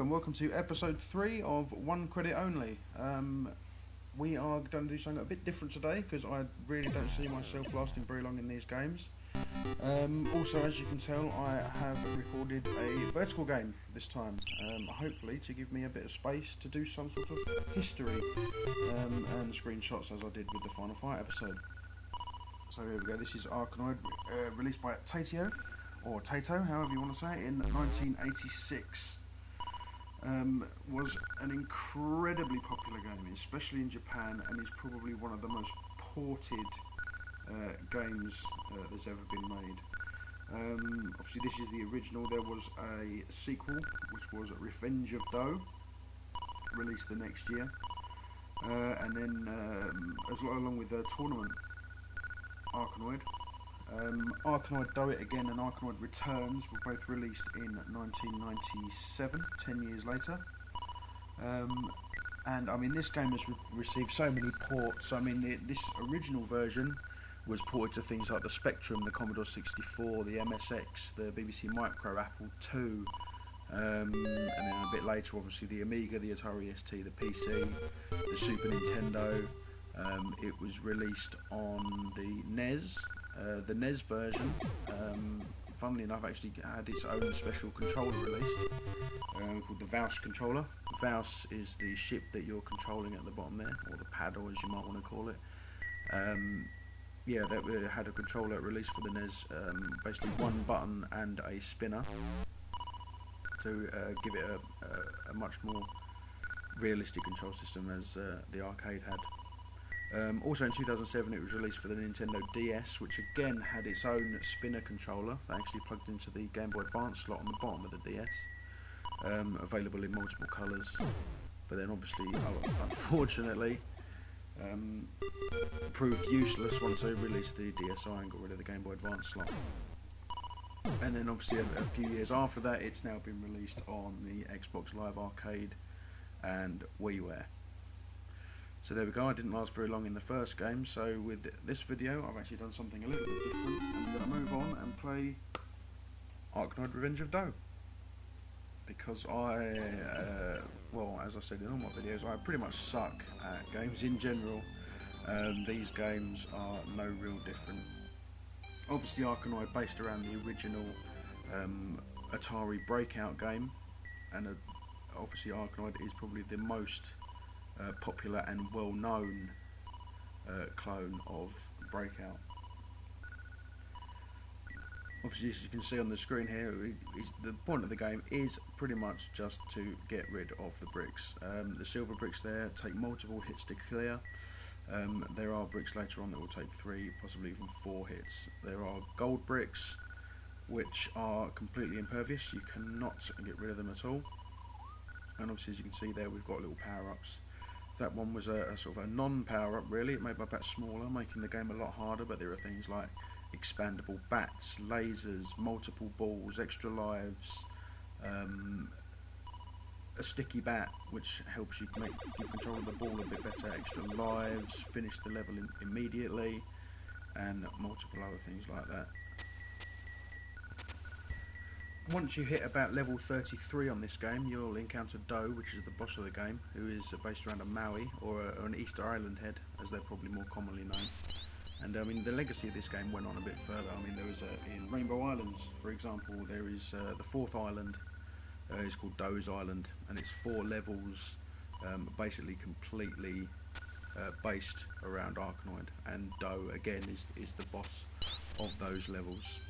and welcome to episode 3 of One Credit Only. We are going to do something a bit different today because I really don't see myself lasting very long in these games. Also, as you can tell, I have recorded a vertical game this time, hopefully to give me a bit of space to do some sort of history and screenshots as I did with the Final Fight episode. So here we go, this is Arkanoid, released by Taito, or Taito, however you want to say it, in 1986. Was an incredibly popular game, especially in Japan, and is probably one of the most ported games that's ever been made. Obviously this is the original. There was a sequel which was Revenge of Doe, released the next year, and then along with the tournament Arkanoid. Arkanoid Do It Again and Arkanoid Returns were both released in 1997, 10 years later. And I mean, this game has received so many ports. I mean, this original version was ported to things like the Spectrum, the Commodore 64, the MSX, the BBC Micro, Apple II, and then a bit later, obviously, the Amiga, the Atari ST, the PC, the Super Nintendo. It was released on the NES. The NES version, funnily enough, actually had its own special controller released, called the Vous controller. Vous is the ship that you're controlling at the bottom there, or the paddle as you might want to call it. Yeah, that had a controller released for the NES, basically one button and a spinner, to give it a much more realistic control system as the arcade had. Also in 2007 it was released for the Nintendo DS, which again had its own spinner controller that actually plugged into the Game Boy Advance slot on the bottom of the DS, available in multiple colours, but then obviously, unfortunately, proved useless once they released the DSi and got rid of the Game Boy Advance slot. And then obviously a few years after that it's now been released on the Xbox Live Arcade and WiiWare. So there we go, I didn't last very long in the first game, so with this video I've actually done something a little bit different. I'm going to move on and play Arkanoid Revenge of Doe. Because well, as I said in all my videos, I pretty much suck at games in general. These games are no real different. Obviously Arkanoid based around the original Atari Breakout game, and obviously Arkanoid is probably the most popular and well-known clone of Breakout. Obviously, as you can see on the screen here, the point of the game is pretty much just to get rid of the bricks. The silver bricks there take multiple hits to clear. There are bricks later on that will take 3, possibly even 4 hits. There are gold bricks which are completely impervious. You cannot get rid of them at all. And obviously, as you can see there, we've got little power-ups. That one was a sort of a non-power-up really. It made my bat smaller, making the game a lot harder, but there are things like expandable bats, lasers, multiple balls, extra lives, a sticky bat which helps you make you control the ball a bit better, extra lives, finish the level immediately, and multiple other things like that. Once you hit about level 33 on this game, you'll encounter Doe, which is the boss of the game, who is based around a Maui, or an Easter Island head, as they're probably more commonly known. And I mean, the legacy of this game went on a bit further. I mean, there was in Rainbow Islands, for example, there is the 4th island. It's called Doe's Island, and it's 4 levels, basically completely based around Arkanoid. And Doe again is the boss of those levels.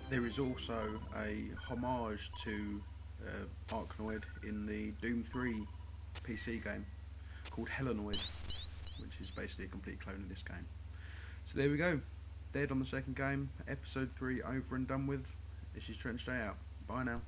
There is also a homage to Arkanoid in the Doom 3 PC game called Helenoid, which is basically a complete clone of this game. So there we go, dead on the second game, episode 3 over and done with. This is Trench Day out. Bye now.